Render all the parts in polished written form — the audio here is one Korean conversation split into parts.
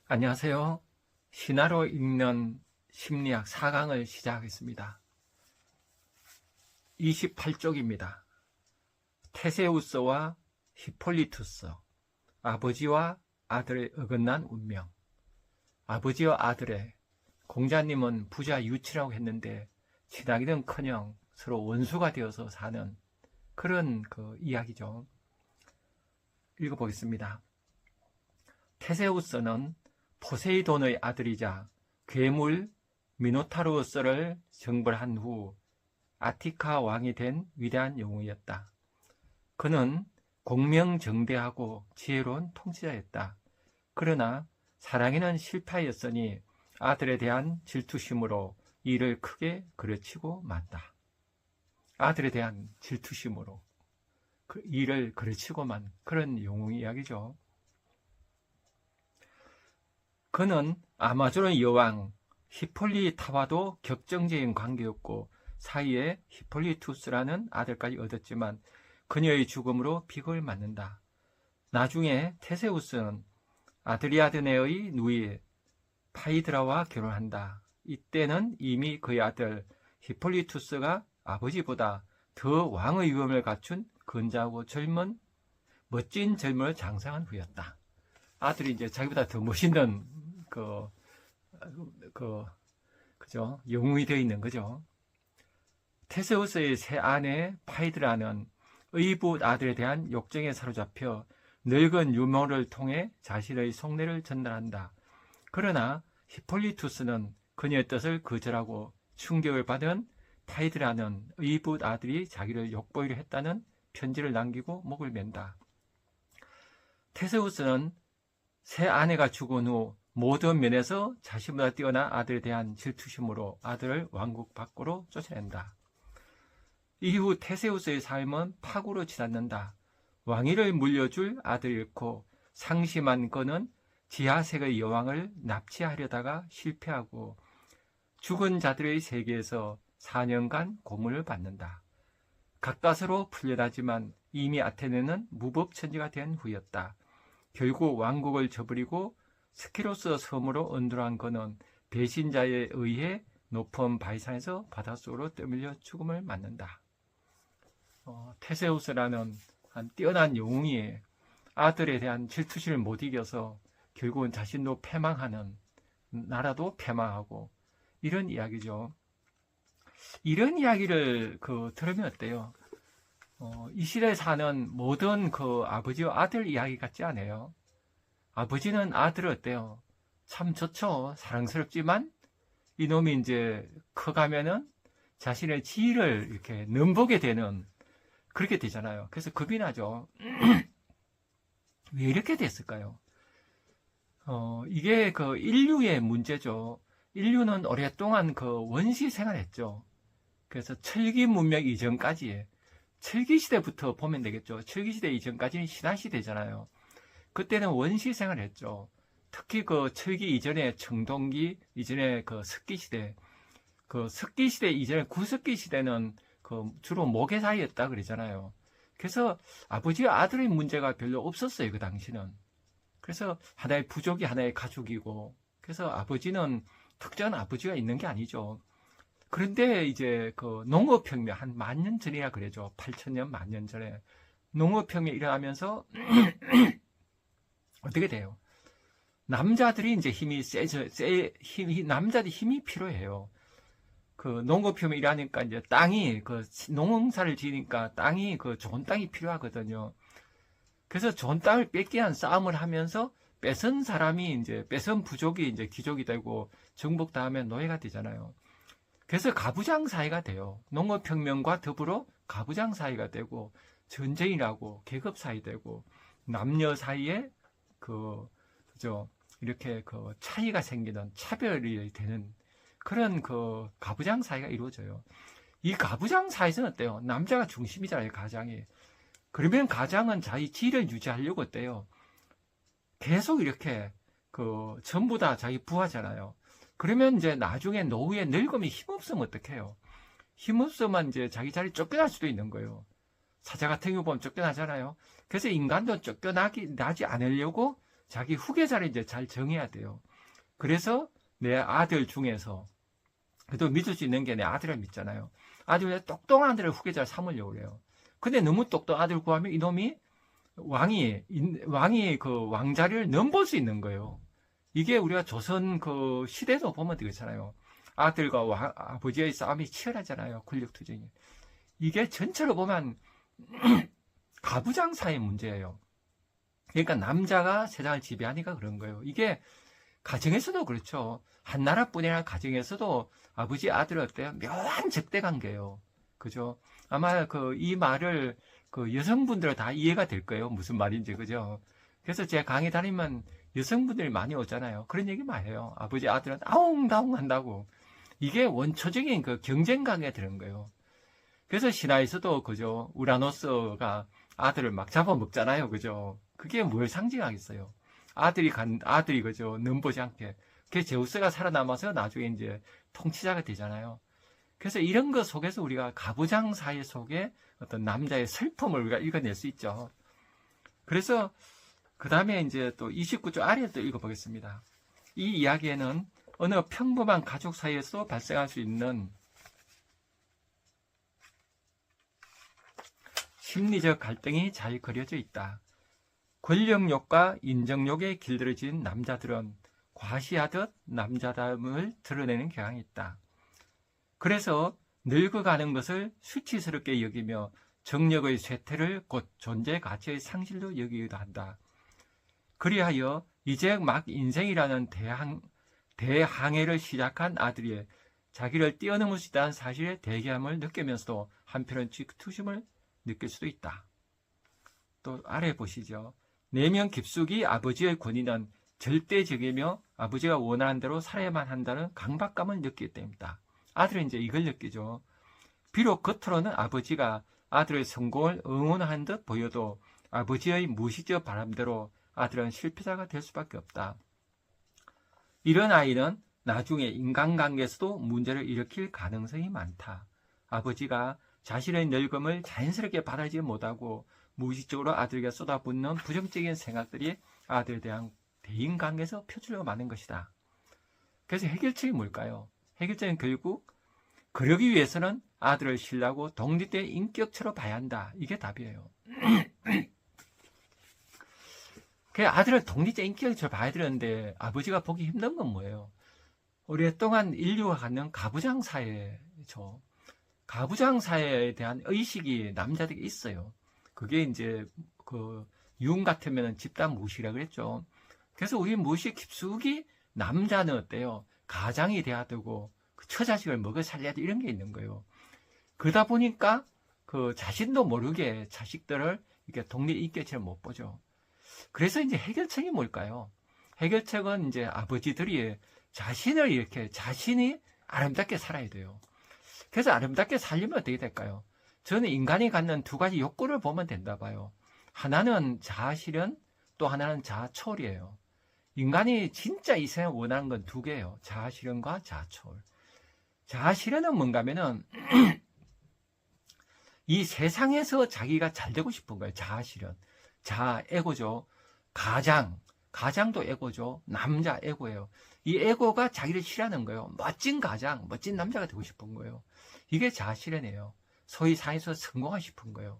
안녕하세요. 신화로 읽는 심리학 4강을 시작하겠습니다. 28쪽입니다. 테세우스와 히폴리투스, 아버지와 아들의 어긋난 운명. 아버지와 아들의 공자님은 부자 유치라고 했는데 친하기는커녕 서로 원수가 되어서 사는 그런 이야기죠. 읽어보겠습니다. 테세우스는 포세이돈의 아들이자 괴물 미노타우로스를 정벌한 후 아티카 왕이 된 위대한 영웅이었다. 그는 공명정대하고 지혜로운 통치자였다. 그러나 사랑에는 실패하였으니 아들에 대한 질투심으로 이를 크게 그르치고 만다. 아들에 대한 질투심으로 이를 그르치고만 그런 영웅 이야기죠. 그는 아마존의 여왕 히폴리타와도 격정적인 관계였고 사이에 히폴리투스라는 아들까지 얻었지만 그녀의 죽음으로 빅을 맞는다. 나중에 테세우스는 아드리아드네의 누이 파이드라와 결혼한다. 이때는 이미 그의 아들 히폴리투스가 아버지보다 더 왕의 위엄을 갖춘 건장하고 멋진 젊음을 장성한 후였다. 아들이 이제 자기보다 더 멋있는 그죠? 영웅이 되어 있는 거죠. 테세우스의 새 아내 파이드라는 의붓 아들에 대한 욕정에 사로잡혀 늙은 유모를 통해 자신의 속내를 전달한다. 그러나 히폴리투스는 그녀의 뜻을 거절하고 충격을 받은 파이드라는 의붓 아들이 자기를 욕보이려 했다는 편지를 남기고 목을 맨다. 테세우스는 새 아내가 죽은 후 모든 면에서 자신보다 뛰어난 아들에 대한 질투심으로 아들을 왕국 밖으로 쫓아낸다. 이후 테세우스의 삶은 파국으로 치닫는다. 왕위를 물려줄 아들을 잃고 상심한 그는 지하색의 여왕을 납치하려다가 실패하고 죽은 자들의 세계에서 4년간 고문을 받는다. 가까스로 풀려나지만 이미 아테네는 무법천지가 된 후였다. 결국 왕국을 저버리고 스키로스 섬으로 언도한 그는 배신자에 의해 높은 바위산에서 바닷속으로 떠밀려 죽음을 맞는다. 테세우스라는 한 뛰어난 영웅이 아들에 대한 질투심을 못 이겨서 결국은 자신도 패망하는, 나라도 패망하고 이런 이야기죠. 이런 이야기를 들으면 어때요? 이 시대에 사는 모든 아버지와 아들 이야기 같지 않아요? 아버지는 아들을 어때요? 참 좋죠. 사랑스럽지만 이놈이 이제 커가면은 자신의 지위를 이렇게 넘보게 되는 그렇게 되잖아요. 그래서 겁이 나죠. 왜 이렇게 됐을까요? 이게 인류의 문제죠. 인류는 오랫동안 원시 생활했죠. 그래서 철기 문명 이전까지 철기 시대부터 보면 되겠죠. 철기 시대 이전까지는 신화 시대잖아요. 그때는 원시 생활했죠. 특히 철기 이전에 청동기 이전에 석기 시대, 석기 시대 이전에 구석기 시대는 주로 모계사이였다 그러잖아요. 그래서 아버지와 아들의 문제가 별로 없었어요, 그 당시는. 그래서 하나의 부족이 하나의 가족이고, 그래서 아버지는 특정한 아버지가 있는 게 아니죠. 그런데 이제 농업혁명 한 10,000년 전이라 그러죠. 8,000년, 10,000년 전에 농업혁명이 일어나면서 어떻게 돼요? 남자들이 이제 남자들이 힘이 필요해요. 농업혁명이 일어나니까 이제 땅이, 농사를 지으니까 땅이, 좋은 땅이 필요하거든요. 그래서 좋은 땅을 뺏기 위한 싸움을 하면서 뺏은 사람이 이제, 뺏은 부족이 이제 귀족이 되고 정복당하면 노예가 되잖아요. 그래서 가부장 사회가 돼요. 농업혁명과 더불어 가부장 사회가 되고, 전쟁이라고 계급 사회 되고, 남녀 사이에 그죠? 이렇게 차이가 생기는 차별이 되는 그런 가부장 사회가 이루어져요. 이 가부장 사회에서는 어때요? 남자가 중심이잖아요, 가장이. 그러면 가장은 자기 지위를 유지하려고 어때요? 계속 이렇게 전부 다 자기 부하잖아요. 그러면 이제 나중에 노후에 늙으면 힘없으면 어떡해요? 힘없으면 이제 자기 자리 쫓겨날 수도 있는 거예요. 사자 같은 경우 보면 쫓겨나잖아요. 그래서 인간도 쫓겨나지 않으려고 자기 후계자를 이제 잘 정해야 돼요. 그래서 내 아들 중에서 그래도 믿을 수 있는 게 내 아들을 믿잖아요. 아들 똑똑한 아들을 후계자를 삼으려고 그래요. 근데 너무 똑똑한 아들 구하면 이놈이 왕이 그 왕자리를 넘볼 수 있는 거예요. 이게 우리가 조선 그 시대도 보면 되겠잖아요. 아들과 아버지의 싸움이 치열하잖아요. 권력 투쟁이. 이게 전체로 보면 가부장사의 문제예요. 그러니까 남자가 세상을 지배하니까 그런 거예요. 이게 가정에서도 그렇죠. 한 나라뿐이 아니라 가정에서도 아버지 아들 어때요? 묘한 적대 관계예요. 그죠? 아마 이 말을 여성분들은 다 이해가 될 거예요. 무슨 말인지, 그죠? 그래서 제 강의 다니면 여성분들이 많이 오잖아요. 그런 얘기 많이 해요. 아버지 아들은 아웅다웅 한다고. 이게 원초적인 경쟁 관계가 되는 거예요. 그래서 신화에서도 그죠? 우라노스가 아들을 막 잡아먹잖아요. 그죠? 그게 뭘 상징하겠어요? 아들이 그죠? 넘보지 않게. 그 제우스가 살아남아서 나중에 이제 통치자가 되잖아요. 그래서 이런 것 속에서 우리가 가부장 사회 속에 어떤 남자의 슬픔을 우리가 읽어낼 수 있죠. 그래서 그 다음에 이제 또 29조 아래를 또 읽어보겠습니다. 이 이야기에는 어느 평범한 가족 사이에서 발생할 수 있는 심리적 갈등이 잘 그려져 있다. 권력욕과 인정욕에 길들여진 남자들은 과시하듯 남자다움을 드러내는 경향이 있다. 그래서 늙어가는 것을 수치스럽게 여기며 정력의 쇠퇴를 곧 존재 가치의 상실로 여기기도 한다. 그리하여 이제 막 인생이라는 대항해를 시작한 아들이 자기를 뛰어넘을 수 있다는 사실에 대개함을 느끼면서도 한편은 질투심을 느낄 수도 있다. 또 아래 보시죠. 내면 깊숙이 아버지의 권위는 절대적이며 아버지가 원하는 대로 살아야만 한다는 강박감을 느끼기 때문이다. 아들은 이제 이걸 느끼죠. 비록 겉으로는 아버지가 아들의 성공을 응원하는 듯 보여도 아버지의 무의식적 바람대로 아들은 실패자가 될 수밖에 없다. 이런 아이는 나중에 인간관계에서도 문제를 일으킬 가능성이 많다. 아버지가 자신의 늙음을 자연스럽게 받아들이지 못하고 무의식적으로 아들에게 쏟아붓는 부정적인 생각들이 아들에 대한 대인관계에서 표출되고 마는 것이다. 그래서 해결책이 뭘까요? 해결책은 결국 그러기 위해서는 아들을 신뢰하고 독립된 인격체로 봐야 한다. 이게 답이에요. 그 아들을 독립된 인격체로 봐야 되는데 아버지가 보기 힘든 건 뭐예요? 오랫동안 인류가 갖는 가부장 사회죠. 가부장 사회에 대한 의식이 남자들이 있어요. 그게 이제 융 같으면 집단 무의식이라고 그랬죠. 그래서 우리 무의식 깊숙이 남자는 어때요? 가장이 돼야 되고 처자식을 먹여 살려야 돼 이런 게 있는 거예요. 그러다 보니까 자신도 모르게 자식들을 이렇게 독립 인격체를 못 보죠. 그래서 이제 해결책이 뭘까요? 해결책은 이제 아버지들이 자신이 아름답게 살아야 돼요. 그래서 아름답게 살려면 어떻게 될까요? 저는 인간이 갖는 두 가지 욕구를 보면 된다 봐요. 하나는 자아실현, 또 하나는 자아초월이에요. 인간이 진짜 이 세상에 원하는 건 두 개예요. 자아실현과 자아초월. 자아실현은 뭔가 하면은 이 세상에서 자기가 잘 되고 싶은 거예요. 자아실현. 자아, 에고죠. 가장도 에고죠. 남자, 에고예요. 이 에고가 자기를 실현하는 거예요. 멋진 가장, 멋진 남자가 되고 싶은 거예요. 이게 자아실현이에요. 소위 사회에서 성공하고 싶은 거예요.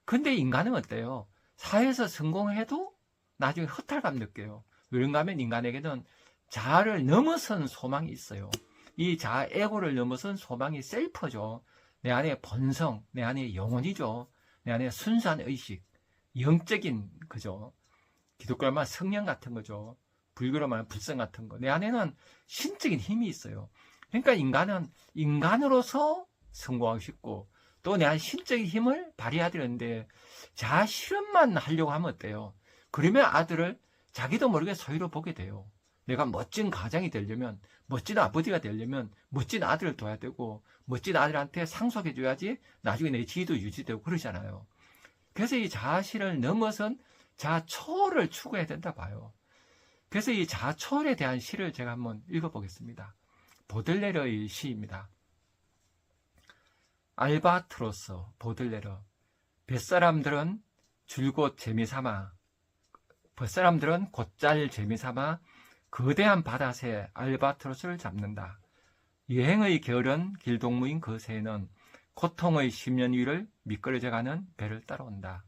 근데 인간은 어때요? 사회에서 성공해도 나중에 허탈감 느껴요. 왜그런가 하면 인간에게는 자아를 넘어선 소망이 있어요. 이 자아, 에고를 넘어선 소망이 셀프죠. 내 안에 본성, 내 안에 영혼이죠. 내 안에 순수한 의식, 영적인 그죠. 기독교로 말하면 성령 같은 거죠. 불교로 말하면 불성 같은 거. 내 안에는 신적인 힘이 있어요. 그러니까 인간은 인간으로서 성공하고 싶고 또 내 안에 신적인 힘을 발휘해야 되는데 자아 실현만 하려고 하면 어때요? 그러면 아들을 자기도 모르게 소위로 보게 돼요. 내가 멋진 가장이 되려면, 멋진 아버지가 되려면 멋진 아들을 둬야 되고 멋진 아들한테 상속해줘야지 나중에 내 지위도 유지되고 그러잖아요. 그래서 이 자아실을 넘어선 자아초월을 추구해야 된다 봐요. 그래서 이 자아초월에 대한 시를 제가 한번 읽어보겠습니다. 보들레르의 시입니다. 알바트로스, 보들레르. 뱃사람들은 줄곧 재미삼아 벗사람들은 곧잘 재미삼아 거대한 바다새 알바트로스를 잡는다. 여행의 게으른 길동무인 그 새는 고통의 10년 위를 미끄러져가는 배를 따라온다.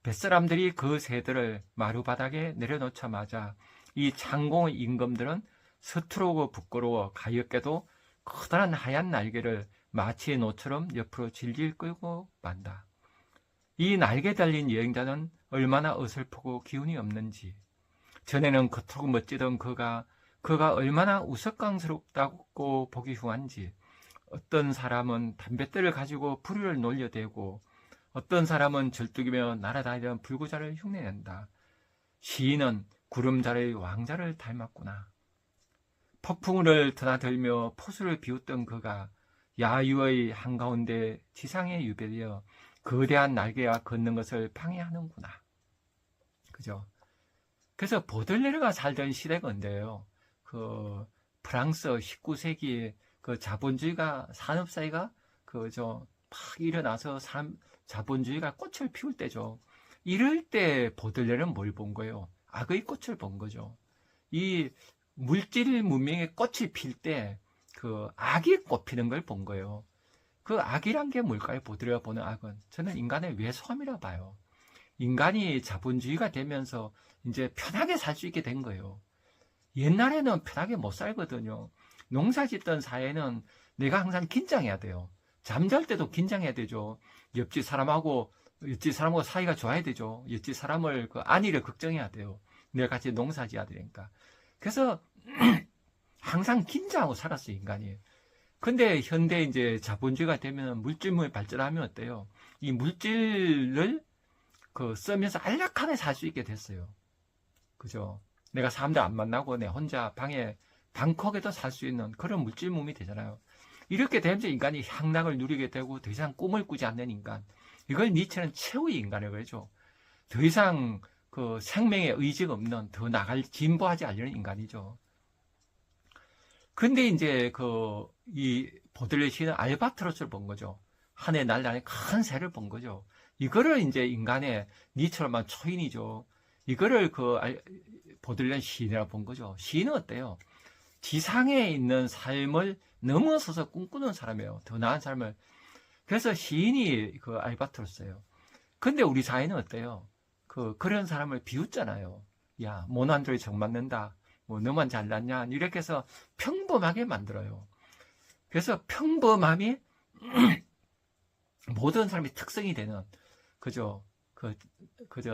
뱃사람들이 그 새들을 마루바닥에 내려놓자마자 이 창공의 임금들은 서투르고 부끄러워 가엾게도 커다란 하얀 날개를 마치 노처럼 옆으로 질질 끌고 만다. 이 날개 달린 여행자는 얼마나 어설프고 기운이 없는지, 전에는 겉으로 멋지던 그가 얼마나 우스꽝스럽다고 보기 흉한지, 어떤 사람은 담뱃대를 가지고 부리를 놀려대고 어떤 사람은 절뚝이며 날아다니던 불구자를 흉내낸다. 시인은 구름자의 왕자를 닮았구나. 폭풍우를 드나들며 포수를 비웃던 그가 야유의 한가운데 지상에 유배되어 거대한 날개와 걷는 것을 방해하는구나. 그죠? 그래서 보들레르가 살던 시대가 언제예요? 그 프랑스 19세기에 그 자본주의가 산업사회가 막 일어나서 자본주의가 꽃을 피울 때죠. 이럴 때 보들레르는 뭘 본 거예요? 악의 꽃을 본 거죠. 이 물질 문명의 꽃이 필 때 그 악이 꽃피는 걸 본 거예요. 그 악이란 게 뭘까요? 보들레르가 보는 악은 저는 인간의 외소함이라 봐요. 인간이 자본주의가 되면서 이제 편하게 살 수 있게 된 거예요. 옛날에는 편하게 못 살거든요. 농사 짓던 사회는 내가 항상 긴장해야 돼요. 잠잘 때도 긴장해야 되죠. 옆집 사람하고 사이가 좋아야 되죠. 옆집 사람을 안위를 걱정해야 돼요. 내가 같이 농사 지어야 되니까. 그래서 항상 긴장하고 살았어요, 인간이. 근데 현대 이제 자본주의가 되면 물질문이 발전하면 어때요? 이 물질을 쓰면서 안락하게 살 수 있게 됐어요. 그죠? 내가 사람들 안 만나고 내 혼자 방콕에도 살 수 있는 그런 물질몸이 되잖아요. 이렇게 되면서 인간이 향락을 누리게 되고 더 이상 꿈을 꾸지 않는 인간. 이걸 니체는 최후의 인간이라고 그러죠. 더 이상 그 생명의 의지가 없는 더 나갈 진보하지 않으려는 인간이죠. 근데 이제 이 보들레 시는 알바트로스를 본 거죠. 하늘에 날아다니는 큰 새를 본 거죠. 이거를 이제 인간의 니처럼만 초인이죠. 이거를 보들레는 시인이라고 본 거죠. 시인은 어때요? 지상에 있는 삶을 넘어서서 꿈꾸는 사람이에요. 더 나은 삶을. 그래서 시인이 알바트로스예요. 근데 우리 사회는 어때요? 그런 사람을 비웃잖아요. 야, 모난돌이 정 맞는다. 뭐 너만 잘났냐? 이렇게 해서 평범하게 만들어요. 그래서 평범함이 모든 사람의 특성이 되는 그저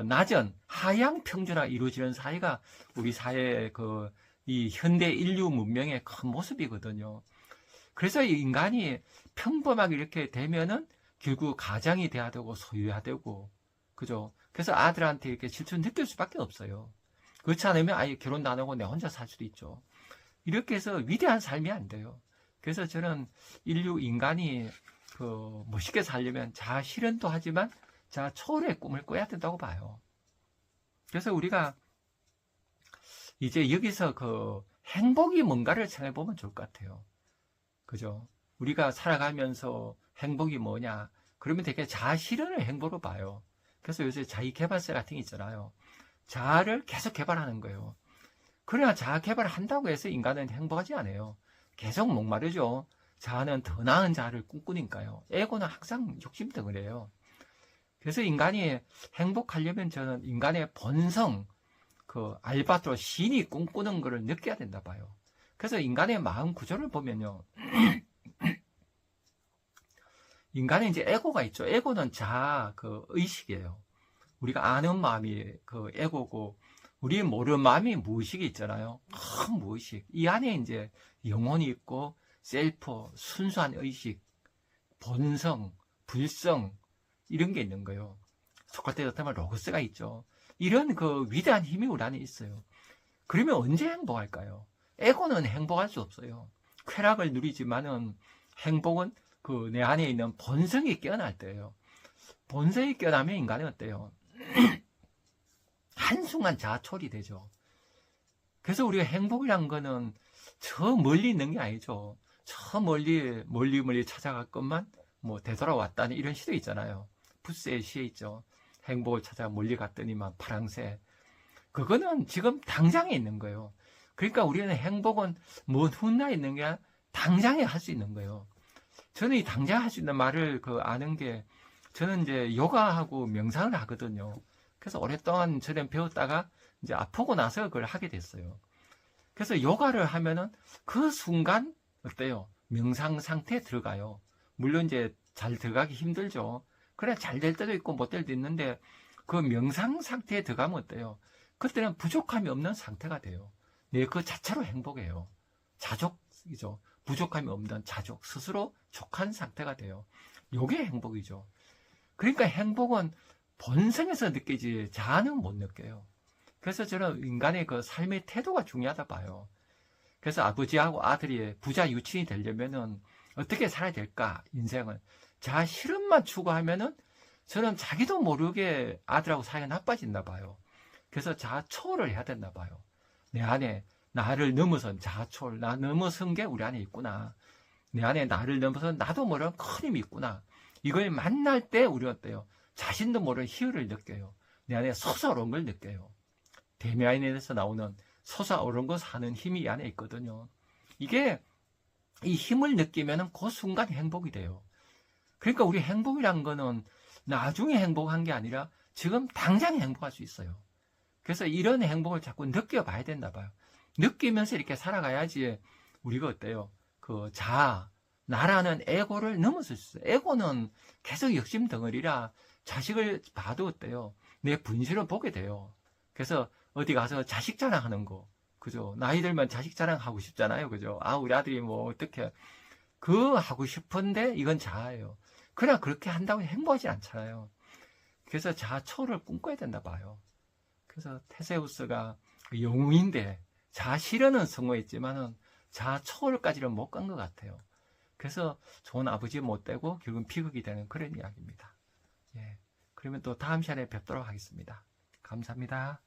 낮은 하향 평준화가 이루어지는 사회가 우리 사회의 이 현대 인류 문명의 큰 모습이거든요. 그래서 인간이 평범하게 이렇게 되면은 결국 가장이 돼야 되고 소유해야 되고, 그죠? 그래서 아들한테 이렇게 질투를 느낄 수밖에 없어요. 그렇지 않으면 아예 결혼도 안 하고 내 혼자 살 수도 있죠. 이렇게 해서 위대한 삶이 안 돼요. 그래서 저는 인간이 멋있게 살려면 자아 실현도 하지만 자아 초월의 꿈을 꿔야 된다고 봐요. 그래서 우리가 이제 여기서 행복이 뭔가를 생각해 보면 좋을 것 같아요. 그죠? 우리가 살아가면서 행복이 뭐냐? 그러면 되게 자아 실현을 행복으로 봐요. 그래서 요새 자기 개발세 같은 게 있잖아요. 자아를 계속 개발하는 거예요. 그래야 자아 개발을 한다고 해서 인간은 행복하지 않아요. 계속 목마르죠. 자아는 더 나은 자아를 꿈꾸니까요. 에고는 항상 욕심덩어리예요. 그래서 인간이 행복하려면 저는 인간의 본성, 알바트로스 시인이 꿈꾸는 거를 느껴야 된다 봐요. 그래서 인간의 마음 구조를 보면요. 인간에 이제 에고가 있죠. 에고는 자아 의식이에요. 우리가 아는 마음이 에고고, 우리 모르는 마음이 무의식이 있잖아요. 큰 무의식. 이 안에 이제 영혼이 있고, 셀프, 순수한 의식, 본성, 불성, 이런 게 있는 거예요. 소크라테스 같으면 로고스가 있죠. 이런 위대한 힘이 우리 안에 있어요. 그러면 언제 행복할까요? 에고는 행복할 수 없어요. 쾌락을 누리지만은 행복은 내 안에 있는 본성이 깨어날 때예요. 본성이 깨어나면 인간은 어때요? 한순간 자아초월이 되죠. 그래서 우리가 행복이란 거는 저 멀리 있는 게 아니죠. 저 멀리 찾아갈 것만 되돌아왔다는 이런 시도 있잖아요. 푸스의 시에 있죠. 행복을 찾아 멀리 갔더니만 파랑새. 그거는 지금 당장에 있는 거예요. 그러니까 우리는 행복은 먼 훗날 있는 게 아니라 당장에 할 수 있는 거예요. 저는 이 당장 할 수 있는 말을 아는 게, 저는 이제 요가하고 명상을 하거든요. 그래서 오랫동안 저는 배웠다가 이제 아프고 나서 그걸 하게 됐어요. 그래서 요가를 하면은 그 순간 어때요? 명상 상태에 들어가요. 물론 이제 잘 들어가기 힘들죠. 그래 잘 될 때도 있고 못 될 때도 있는데, 그 명상 상태에 들어가면 어때요? 그때는 부족함이 없는 상태가 돼요. 네, 그 자체로 행복해요. 자족이죠. 부족함이 없는 자족, 스스로 족한 상태가 돼요. 요게 행복이죠. 그러니까 행복은 본성에서 느끼지 자아는 못 느껴요. 그래서 저는 인간의 그 삶의 태도가 중요하다 봐요. 그래서 아버지하고 아들이 부자 유친이 되려면은 어떻게 살아야 될까? 인생을 자아 실현만 추구하면은 저는 자기도 모르게 아들하고 사이가 나빠진다 봐요. 그래서 자아 초월을 해야 된다 봐요. 내 안에 나를 넘어선 자아 초월, 나 넘어선 게 우리 안에 있구나. 내 안에 나를 넘어선 나도 모르는 큰 힘이 있구나. 이걸 만날 때 우리 어때요? 자신도 모르는 희열을 느껴요. 내 안에 솟아오른 걸 느껴요. 데미안에서 나오는 솟아오른 거 사는 힘이 이 안에 있거든요. 이게 이 힘을 느끼면은 그 순간 행복이 돼요. 그러니까 우리 행복이란 거는 나중에 행복한 게 아니라 지금 당장 행복할 수 있어요. 그래서 이런 행복을 자꾸 느껴봐야 된다 봐요. 느끼면서 이렇게 살아가야지 우리가 어때요? 그 자아, 나라는 에고를 넘어설 수 있어요. 에고는 계속 욕심 덩어리라 자식을 봐도 어때요? 내 분실을 보게 돼요. 그래서 어디 가서 자식 자랑하는 거, 그죠? 나이 들면 자식 자랑하고 싶잖아요, 그죠? 아, 우리 아들이 뭐 어떻게 그 하고 싶은데 이건 자아예요. 그러나 그렇게 한다고 행복하지 않잖아요. 그래서 자아 초월을 꿈꿔야 된다 봐요. 그래서 테세우스가 영웅인데 자아 실현은 성공했지만은 자아 초월까지는 못 간 것 같아요. 그래서 좋은 아버지 못 되고 결국은 비극이 되는 그런 이야기입니다. 예. 그러면 또 다음 시간에 뵙도록 하겠습니다. 감사합니다.